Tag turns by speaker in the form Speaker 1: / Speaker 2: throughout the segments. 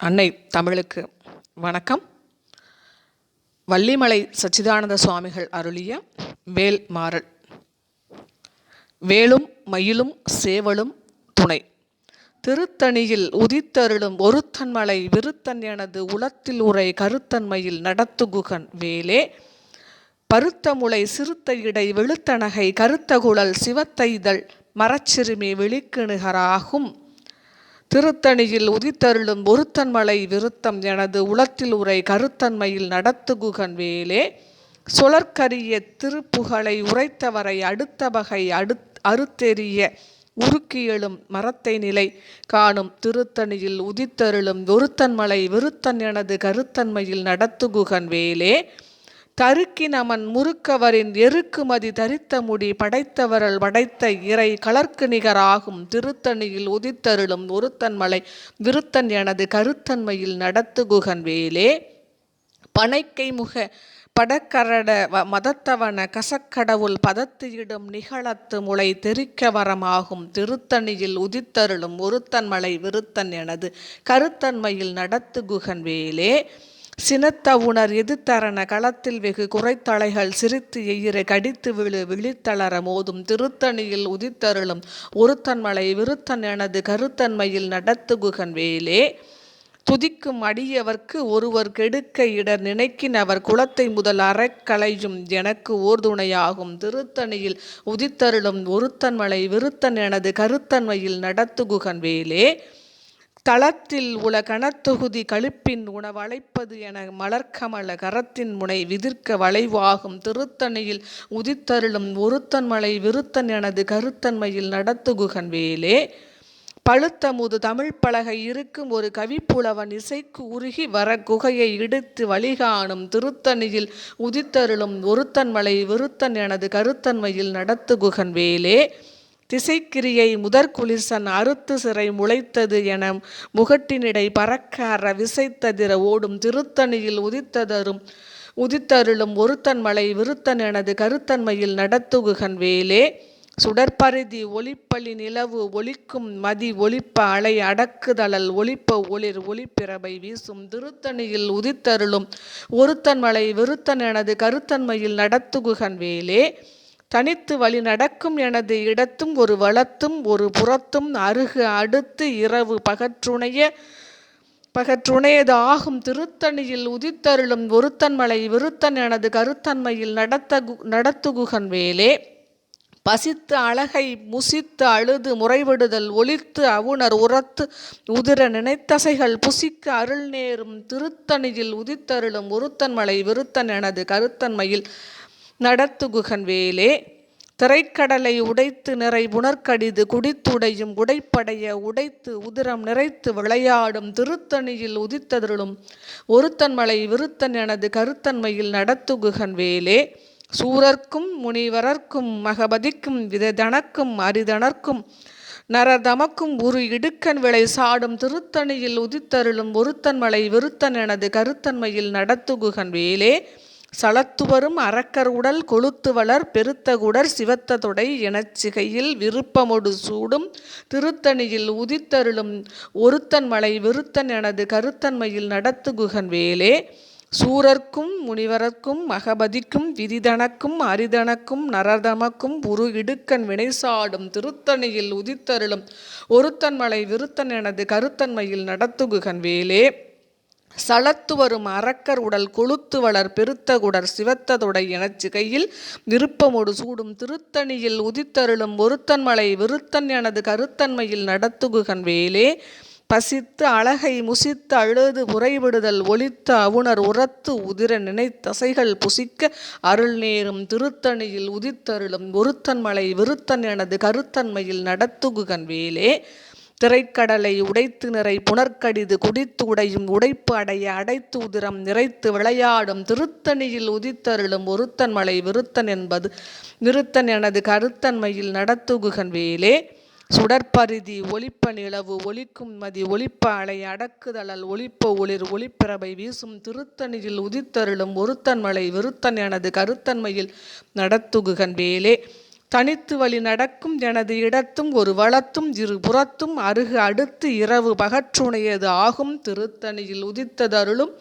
Speaker 1: அன்னை தமிழுக்கு வணக்கம். வள்ளிமலை சச்சிதானந்த சுவாமிகள் அருளிய வேல் மாறல். வேலும் மயிலும் சேவலும் துணை. திருத்தணியில் உதித்தருளும் ஒருத்தன்மலை விருத்தன் எனது உளத்தில் உரை கருத்தன்மையில் நடத்துகுகன் வேலே. பருத்தமுளை சிறுத்த இடை வெளுத்தனகை கருத்தகுழல் சிவத்தைதழ் மரச்சிறுமி விழிக்கு நிகராகும். திருத்தணியில் உதித்தருளும் ஒருத்தன்மலை விருத்தம் எனது உளத்தில் உரை கருத்தன்மையில் நடத்துகுகன் வேலே. சொலற்கரிய திருப்புகழை உரைத்தவரை அடுத்த வகை அறுத்தெறிய உருக்கியெழும் மரத்தை நிலை காணும். திருத்தணியில் உதித்தருளும் ஒருத்தன்மலை விருத்தன் எனது கருத்தன்மையில் நடத்துகுகன் வேலே. தருக்கி நமன் முறுக்கவரின் எருக்குமதி தரித்த முடி படைத்தவரல் படைத்த இறை கலர்க்கு நிகராகும். திருத்தணியில் உதித்தருளும் ஒருத்தன்மலை விருத்தன் எனது கருத்தன்மையில் நடத்துகுகன் வேலே. பனைக்கை முக படக்கரட மதத்தவன கசக்கடவுள் பதத்து இடும் நிகழத்து முளை தெரிக்க வரமாகும். திருத்தணியில் உதித்தருளும் ஒருத்தன்மலை விருத்தன் எனது கருத்தன்மையில் நடத்துகுகன் வேலே. சினத்தவுணர் எதிர்த்தரண களத்தில் வெகு குறைத்தலைகள் சிரித்து எயிர கடித்து விழித்தளர மோதும். திருத்தணியில் உதித்தருளும் ஒருத்தன்மலை விருத்தன் எனது கருத்தன்மையில் நடத்துகுகன் வேலே. துதிக்கும் அடியவர்க்கு ஒருவர் கெடுக்க இடர் நினைக்கின் அவர் குலத்தை முதல் அறக்கலையும் எனக்கு ஓர்துணையாகும். திருத்தணியில் உதித்தருளும் ஒருத்தன்மலை விருத்தன் எனது கருத்தன்மையில் நடத்துகுகன் வேலே. தளத்தில் உல கணத்தொகுதி கழுப்பின் உணவழைப்பது என மலர்கமல கரத்தின் முனை விதிர்க்க வளைவாகும். திருத்தணியில் உதித்தருளும் ஒருத்தன்மலை விருத்தன் எனது கருத்தன்மையில் நடத்துகுகன் வேலே. பழுத்தமுது தமிழ் பலகை இருக்கும் ஒரு கவிப்புலவன் இசைக்கு உருகி வர குகையை இடித்து வழிகாணும். திருத்தணியில் உதித்தருளும் ஒருத்தன்மலை விருத்தன் எனது கருத்தன்மையில் நடத்துகுகன் வேலே. திசைக்கிரியை முதற்குளிசன் அறுத்து சிறை முளைத்தது என முகட்டினிடை பறக்க அற விசைத்ததிர ஓடும். திருத்தணியில் உதித்தருளும் ஒருத்தன்மலை விருத்தன் எனது கருத்தன்மையில் நடத்துகுகன் வேலே. சுடற்பரிதி ஒளிப்பலி நிலவு ஒளிக்கும் மதி ஒளிப்ப அலை அடக்குதழல் ஒளிப்ப ஒளிர் ஒளிப்பிரபை வீசும். திருத்தணியில் உதித்தருளும் ஒருத்தன்மலை விருத்தன் எனது கருத்தன்மையில் நடத்துகுகன் வேலே. தனித்து வழி நடக்கும் எனது இடத்தும் ஒரு வளத்தும் ஒரு புறத்தும் அருகு அடுத்து இரவு பகற்றுணையது ஆகும். திருத்தணியில் உதித்தருளும் ஒருத்தன்மலை விருத்தன் எனது கருத்தன்மையில் நடத்துகுகன் வேலே. பசித்து அழகை முசித்து அழுது முறைவிடுதல் ஒளித்து அவுணர் உரத்து உதிர நினைத்தசைகள் புசிக்க அருள் நேரும். திருத்தணியில் உதித்தருளும் ஒருத்தன்மலை விருத்தன் எனது கருத்தன்மையில் நடத்துகுகன் வேலே. திரைக்கடலை உடைத்து நிறை புனர்கடிது குடித்துடையும் உடைப்படைய உடைத்து உதிரம் நிறைத்து விளையாடும். திருத்தணியில் உதித்தருளும் ஒருத்தன்மலை விருத்தன் எனது கருத்தன்மையில் நடத்துகுகன் வேலே. சூரர்க்கும் முனிவரர்க்கும் மகபதிக்கும் விததனக்கும் அரிதனர்க்கும் நரதமக்கும் உரு இடுக்கன் விளை சாடும். திருத்தணியில் உதித்தருளும் ஒருத்தன்மலை விருத்தன் எனது கருத்தன்மையில் நடத்துகுகன் வேலே. சலத்துவரும் அரக்கர் உடல் கொளுத்து வளர் பெருத்தகுடர் சிவத்த தொடை எனச்சிகையில் விருப்பமொடு சூடும். திருத்தணியில் உதித்தருளும் ஒருத்தன்மலை விருத்தன் எனது கருத்தன்மையில் நடத்துகுகன் வேலே. சூரர்க்கும் முனிவரர்க்கும் மகபதிக்கும் விதிதனக்கும் அரிதனக்கும் நரதமக்கும் உரு இடுக்கன் வினைசாடும். திருத்தணியில் உதித்தருளும் ஒருத்தன்மலை விருத்தன் எனது கருத்தன்மையில் நடத்துகுகன் வேலே. சலத்து வரும் அரக்கர் உடல் கொளுத்து வளர் பெருத்தகுடர் சிவத்த தொடை எனச்சிகையில் விருப்பமொடு சூடும். திருத்தணியில் உதித்தருளும் ஒருத்தன்மலை விருத்தன் எனது கருத்தன்மையில் நடத்துகுகன் வேலே. பசித்து அழகை முசித்து அழுது முறைவிடுதல் ஒளித்து அவுணர் உரத்து உதிர நினைத்தசைகள் புசிக்க அருள் நேரும். திருத்தணியில் உதித்தருளும் ஒருத்தன்மலை விருத்தன் எனது கருத்தன்மையில் நடத்துகுகன் வேலே. திரைக்கடலை உடைத்து நிறை புனர்கடிது குடித்து உடையும் உடைப்பு அடைய அடைத்து உதிரம் நிறைத்து விளையாடும். திருத்தணியில் உதித்தருளும் ஒருத்தன்மலை விருத்தன் எனது கருத்தன்மையில் நடத்துகுகன் வேலே. சுடற்பரிதி ஒளிப்ப நிலவு ஒளிக்கும் மதி ஒளிப்ப அலை அடக்குதழல் ஒளிப்ப ஒளிர் ஒளிப்பிரபை வீசும். திருத்தணியில் உதித்தருளும் ஒருத்தன்மலை விருத்தன் எனது கருத்தன்மையில் நடத்துகுகன் வேலே. தனித்து வழி நடக்கும் எனது இடத்தும் ஒரு வளத்தும் இரு புறத்தும் அருகு அடுத்து இரவு பகற்றுணையது ஆகும் திருத்தணியில் உதித்ததருளும்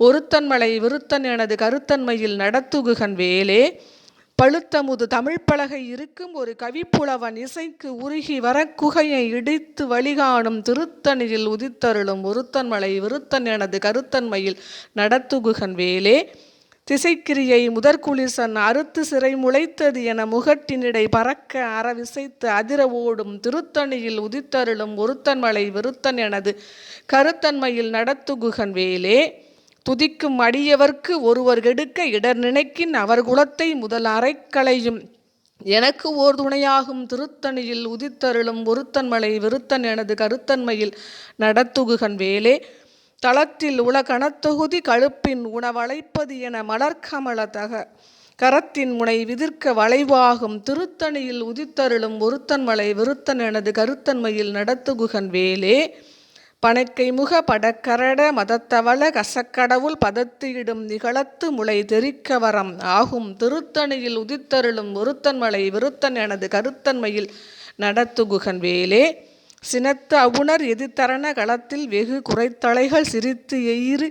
Speaker 1: ஒருத்தன்மலை விருத்தன் எனது கருத்தன்மையில் நடத்துகுகன் வேலே. பழுத்தமுது தமிழ் பலகை இருக்கும் ஒரு கவிப்புலவன் இசைக்கு உருகி வர குகையை இடித்து வழிகாணும் திருத்தணியில் உதித்தருளும் ஒருத்தன்மலை விருத்தன் எனது கருத்தன்மையில் நடத்துகுகன் வேலே. திசைக்கிரியை முதற்குளிசன் அறுத்து சிறை முளைத்தது என முகட்டினிடை பறக்க அறவிசைத்து அதிர ஓடும் திருத்தணியில் உதித்தருளும் ஒருத்தன்மலை விருத்தன் எனது கருத்தன்மையில் நடத்துகுகன் வேலே. துதிக்கும் அடியவர்க்கு ஒருவர் கெடுக்க இடர் நினைக்கின் அவர் குலத்தை முதல் அறைக்களையும் எனக்கு ஓர் துணையாகும் திருத்தணியில் உதித்தருளும் ஒருத்தன்மலை விருத்தன் எனது கருத்தன்மையில் நடத்துகுகன் வேலே. தளத்தில் உல கணத்தொகுதி கழுப்பின் உணவளைப்பது என மலர்கமல கரத்தின் முனை விதிர்க்க வளைவாகும் திருத்தணியில் உதித்தருளும் ஒருத்தன்மலை விருத்தன் எனது கருத்தன்மையில் நடத்துகுகன் வேலே. பனைக்கை முக படக்கரட மதத்தவள கசக்கடவுள் பதத்து இடும் நிகழத்து முளை தெரிக்கவரம் ஆகும் திருத்தணியில் உதித்தருளும் ஒருத்தன்மலை விருத்தன் எனது கருத்தன்மையில் நடத்துகுகன் வேலே. சினத்து அவுணர் எதிர்த்தரண களத்தில் வெகு குறைத்தலைகள் சிரித்து எயிறு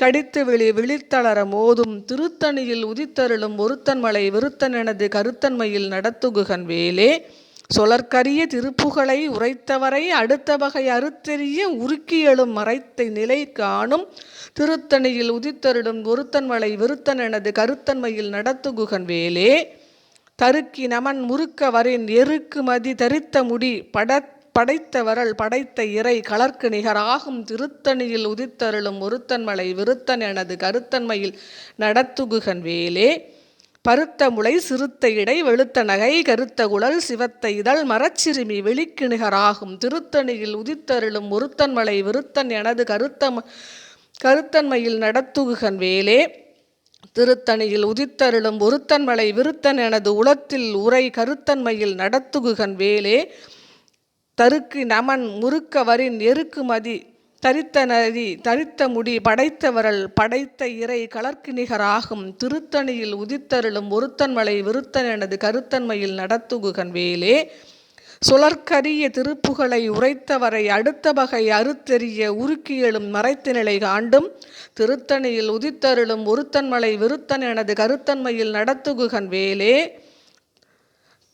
Speaker 1: கடித்து விழித்தளர மோதும் திருத்தணியில் உதித்தருளும் ஒருத்தன்மலை விருத்தன் எனது கருத்தன்மையில் நடத்துகுகன் வேலே. சொலற்கரிய திருப்புகளை உரைத்தவரை அடுத்த வகை அறுத்தெறிய உருக்கி எழும் மறைத்தை நிலை காணும் திருத்தணியில் உதித்தருளும் ஒருத்தன்மலை விருத்தன் எனது கருத்தன்மையில் நடத்துகுகன் வேலே. தருக்கி நமன் முறுக்க வரின் எருக்கு மதி தரித்த முடி படைத்த வரல் படைத்த இறை கலர்க்கு நிகராகும் திருத்தணியில் உதித்தருளும் ஒருத்தன்மலை விருத்தன் எனது கருத்தன்மையில் நடத்துகுகன் வேலே. பருத்த முளை சிறுத்த இடை வெளுத்த நகை கருத்த குழல் சிவத்த இதழ் மரச்சிறுமி வெளிக்கு நிகராகும் திருத்தணியில் உதித்தருளும் ஒருத்தன்மலை விருத்தன் எனது கருத்தன்மையில் நடத்துகுகன் வேலே. திருத்தணியில் உதித்தருளும் ஒருத்தன்மலை விருத்தன் எனது உளத்தில் உரை கருத்தன்மையில் நடத்துகுகன் வேலே. தருக்கு நமன் முறுக்க வரின் எருக்கு மதி தரித்த நதி தரித்த முடி படைத்த வரல் படைத்த இறை கலர்க்கு நிகராகும் திருத்தணியில் உதித்தருளும் ஒருத்தன்மலை விருத்தன் எனது கருத்தன்மையில் நடத்துகுகன் வேலே. சுழற்கரிய திருப்புகளை உரைத்தவரை அடுத்த வகை அறுத்தெறிய உருக்கி எழும் மறைத்த நிலை காண்டும் திருத்தணியில் உதித்தருளும் ஒருத்தன்மலை விருத்தன் எனது கருத்தன்மையில் நடத்துகுகன் வேலே.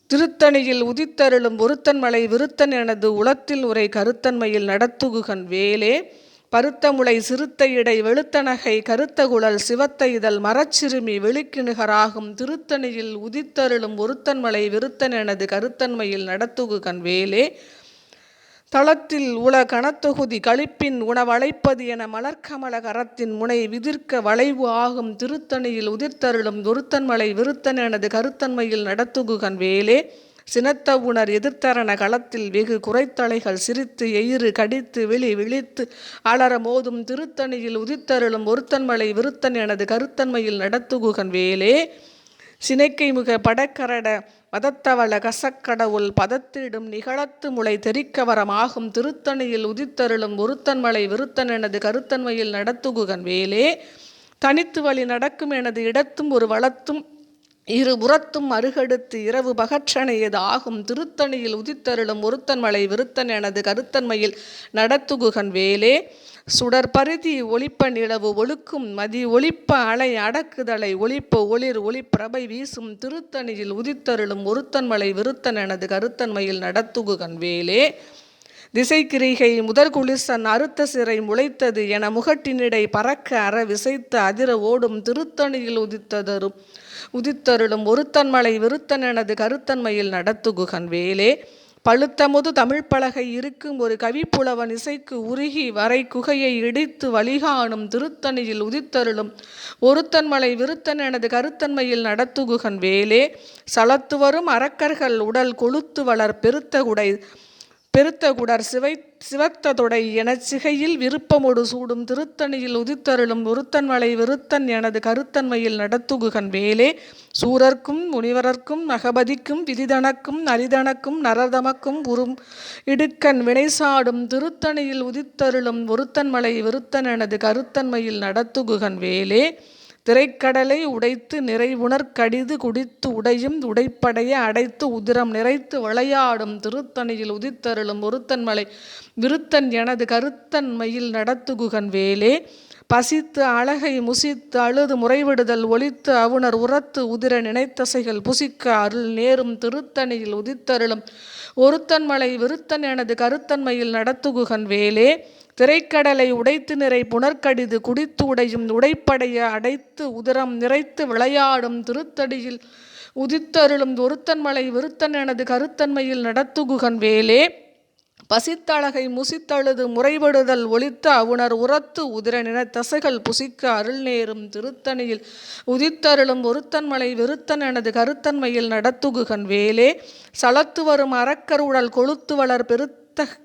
Speaker 1: திருத்தணியில் உதித்தருளும் ஒருத்தன்மலை விருத்தன் எனது உளத்தில் உரை கருத்தன்மையில் நடத்துகுகன் வேலே. பருத்த முளை சிறுத்த இடை வெளுத்த நகை கருத்த குழல் சிவத்த இதழ் மரச்சிறுமி வெளிக்கு நிகராகும் திருத்தணியில் உதித்தருளும் ஒருத்தன்மலை விருத்தன் எனது கருத்தன்மையில் நடத்துகுகன் வேலே. தளத்தில் உல கணத்தொகுதி களிப்பின் உணவளைப்பது என மலர்கமல கரத்தின் முனை விதிர்க்க வளைவு ஆகும் திருத்தணியில் உதிர்த்தருளும் ஒருத்தன்மலை விருத்தன் எனது கருத்தன்மையில் நடத்துகுகன் வேலே. சினத்த உணர் எதிர்த்தரண களத்தில் வெகு குறைத்தலைகள் சிரித்து எயிறு கடித்து விழித்து அலற மோதும் திருத்தணியில் உதித்தருளும் ஒருத்தன்மலை விருத்தன் எனது கருத்தன்மையில் நடத்துகுகன் வேலே. சினைக்கை முக படக்கரட மதத்தவள கசக்கடவுள் பதத்திடும் நிகழத்து முளை தெரிக்கவரமாகும் திருத்தணியில் உதித்தருளும் ஒருத்தன்மலை விருத்தன் எனது கருத்தன்மையில் நடத்துகுகன் வேலே. தனித்து வழி நடக்கும் எனது இடத்தும் ஒரு வளத்தும் இரு புறத்தும் அருகடுத்து இரவு பகற்றணையது ஆகும் திருத்தணியில் உதித்தருளும் ஒருத்தன்மலை விருத்தன் எனது கருத்தன்மையில் நடத்துகுகன் வேலே. சுடற்பரிதி ஒளிப்ப நிலவு ஒழுக்கும் மதி ஒளிப்ப அலை அடக்குதலை ஒளிப்ப ஒளிர் ஒளிப்பிரபை வீசும் திருத்தணியில் உதித்தருளும் ஒருத்தன்மலை விருத்தன் எனது கருத்தன்மையில் நடத்துகுகன் வேலே. திசைக்கிரிகை முதற்குளிசன் அறுத்த சிறை முளைத்தது என முகட்டினிடை பறக்க அற விசைத்து அதிர ஓடும் திருத்தணியில் உதித்தருளும் ஒருத்தன்மலை விருத்தன் எனது கருத்தன்மையில் நடத்துகுகன் வேலே. பழுத்தமுது தமிழ் பலகை இருக்கும் ஒரு கவிப்புலவன் இசைக்கு உருகி வரை குகையை இடித்து வழிகாணும் திருத்தணியில் உதித்தருளும் ஒருத்தன்மலை விருத்தன் எனது கருத்தன்மையில் நடத்துகுகன் வேலே. சலத்து வரும் அரக்கர்கள் உடல் கொளுத்து வளர் பெருத்த குடர் சிவத்த தொடை எனச் சிகையில் விருப்பமொடு சூடும் திருத்தணியில் உதித்தருளும் ஒருத்தன்மலை விருத்தன் எனது கருத்தன்மையில் நடத்துகுகன் வேலே. சூரர்க்கும் முனிவரர்க்கும் நகபதிக்கும் விதிதனக்கும் அரிதனக்கும் நரதமக்கும் உறும் இடுக்கண் வினைசாடும் திருத்தணியில் உதித்தருளும் ஒருத்தன்மலை விருத்தன் எனது கருத்தன்மையில் நடத்துகுகன் வேலே. திரைக்கடலை உடைத்து நிறைவுணர் கடிது குடித்து உடையும் உடைப்படைய அடைத்து உதிரம் நிறைத்து விளையாடும் திருத்தணியில் உதித்தருளும் ஒருத்தன்மலை விருத்தன் எனது கருத்தன் மயில் நடத்துகுகன் வேலே. பசித்து அழகை முசித்து அழுது முறைவிடுதல் ஒலித்து அவுணர் உரத்து உதிர நினைத்தசைகள் புசிக்க அருள் நேரும் திருத்தணியில் உதித்தருளும் ஒருத்தன்மலை விருத்தன் எனது கருத்தன்மையில் நடத்துகுகன் வேலே. திரைக்கடலை உடைத்து நிறை புனர்கடிது குடித்து உடையும் உடைப்படைய அடைத்து உதிரம் நிறைத்து விளையாடும் திருத்தடியில் உதித்தருளும் ஒருத்தன்மலை விருத்தன் எனது கருத்தன்மையில் நடத்துகுகன் வேலே. பசித்தழகை முசித்தழுது முறைபடுதல் ஒலித்த அவுணர் உரத்து உதிர நினைத்தசைகள் புசிக்க அருள் நேரும் திருத்தணியில் உதித்தருளும் ஒருத்தன்மலை விருத்தன் எனது கருத்தன்மையில் நடத்துகுகன் வேலே. சலத்து வரும் அறக்கருடல் கொளுத்து வளர் பெருத்த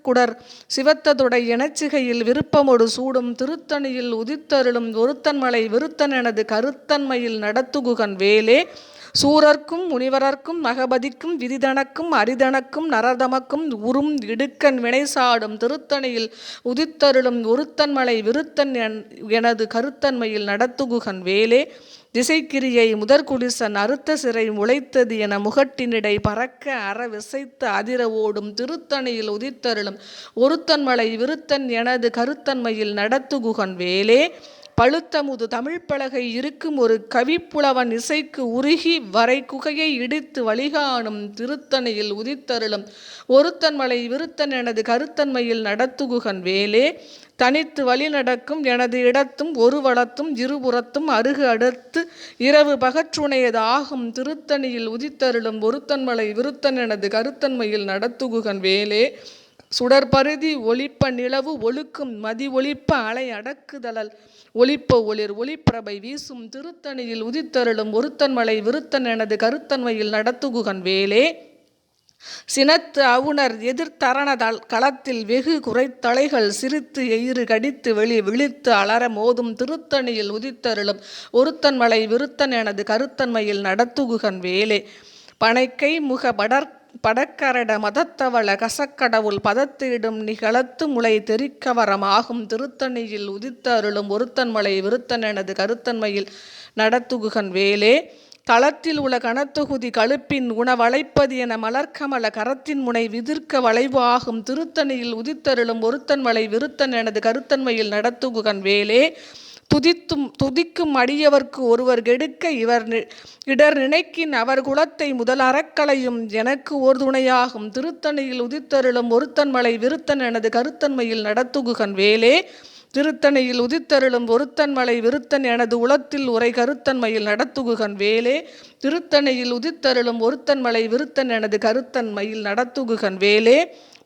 Speaker 1: குடர் சிவத்ததுடை எனச்சிகையில் விருப்பமொடு சூடும் திருத்தணியில் உதித்தருளும் ஒருத்தன்மலை விருத்தன் எனது கருத்தன்மையில் நடத்துகுகன் வேலே. சூரர்க்கும் முனிவரர்க்கும் மகபதிக்கும் விதிதனக்கும் அரிதனக்கும் நரதமக்கும் உறும் இடுக்கன் வினைசாடும் திருத்தணியில் உதித்தருளும் ஒருத்தன்மலை விருத்தன் எனது கருத்தன்மையில் நடத்துகுகன் வேலே. திசைக்கிரியை முதற்குடிசன் அறுத்த சிறை முளைத்தது என முகட்டினிடை பறக்க அற விசைத்து அதிர ஓடும் திருத்தணியில் உதித்தருளும் ஒருத்தன்மலை விருத்தன் எனது கருத்தன்மையில் நடத்துகுகன் வேலே. பழுத்தமுது தமிழ் பலகை இருக்கும் ஒரு கவிப்புலவன் இசைக்கு உருகி வரை குகையை இடித்து வழிகாணும் திருத்தணியில் உதித்தருளும் ஒருத்தன்மலை விருத்தன் எனது கருத்தன்மையில் நடத்துகுகன் வேலே. தனித்து வழி நடக்கும் எனது இடத்தும் ஒரு வளத்தும் இருபுறத்தும் அருகு அடுத்து இரவு பகற்றுணையது ஆகும் திருத்தணியில் உதித்தருளும் ஒருத்தன்மலை விருத்தன் எனது கருத்தன்மையில் நடத்துகுகன் வேலே. சுடற்பருதி ஒளிப்ப நிலவு ஒழுக்கும் மதி ஒளிப்ப அலை அடக்குதலல் ஒளிப்ப ஒளிர் ஒளிப்பிரபை வீசும் திருத்தணியில் உதித்தருளும் ஒருத்தன்மலை விருத்தன் எனது கருத்தன்மையில் நடத்துகுகன் வேலே. சினத்து அவுணர் எதிர்த்தரண களத்தில் வெகு குறைத்தலைகள் சிரித்து எயிறு கடித்து விழித்து அலற மோதும் திருத்தணியில் உதித்தருளும் ஒருத்தன்மலை விருத்தன் எனது கருத்தன்மையில் நடத்துகுகன் வேலே. பனைக்கை முக படக்கரட மதத்தவள கசக்கடவுள் பதத்திடும் நிகழத்து முளை தெரிக்கவரமாகும் திருத்தணியில் உதித்தருளும் ஒருத்தன்மலை விருத்தன் எனது கருத்தன்மையில் நடத்துகுகன் வேலே. தளத்தில் உள்ள கனத்தொகுதி கழுப்பின் உணவளைப்பது என மலர்கமல கரத்தின் முனை விதிர்க்க வளைவு ஆகும் திருத்தணியில் உதித்தருளும் ஒருத்தன்மலை விருத்தன் எனது கருத்தன்மையில் நடத்துகுகன் வேலே. துதிக்கும் அடியவர்க்கு ஒருவர் கெடுக்க இடர் நினைக்கின் அவர் குலத்தை முதல் அறக்கலையும் எனக்கு ஓர் துணையாகும் திருத்தணியில் உதித்தருளும் ஒருத்தன்மலை விருத்தன் எனது கருத்தன்மையில் நடத்துகுகன் வேலே. திருத்தணியில் உதித்தருளும் ஒருத்தன்மலை விருத்தன் எனது உளத்தில் உரை கருத்தன்மையில் நடத்துகுகன் வேலே. திருத்தணியில் உதித்தருளும் ஒருத்தன்மலை விருத்தன் எனது கருத்தன்மையில் நடத்துகுகன் வேலே.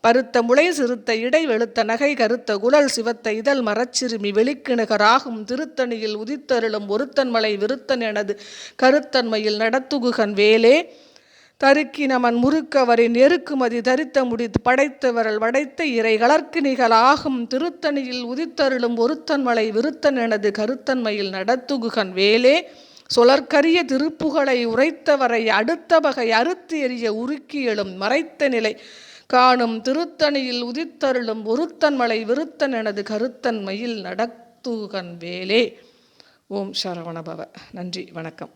Speaker 1: பருத்த முளை சிறுத்த இடை வெளுத்த நகை கருத்த குழல் சிவத்த இதழ் மரச்சிறுமி வெளிக்கிணுகராகும் திருத்தணியில் உதித்தருளும் ஒருத்தன்மலை விருத்தன் எனது கருத்தன்மையில் நடத்துகுகன் வேலே. தருக்கி நமன் முறுக்கவரின் எருக்குமதி தரித்த முடி படைத்த வரல் வடைத்த இறை கலர்க்கு நிகழாகும் திருத்தணியில் உதித்தருளும் ஒருத்தன்மலை விருத்தன் எனது கருத்தன்மையில் நடத்துகுகன் வேலே. சொலற்கரிய திருப்புகளை உரைத்தவரை அடுத்த வகை அறுத்து எறிய உருக்கி எழும் மறைத்த நிலை காணும் திருத்தணியில் உதித்தருளும் ஒருத்தன்மலை விருத்தன் எனது கருத்தன்மையில் நடத்துகன் வேலே. ஓம் சரவணபவ. நன்றி, வணக்கம்.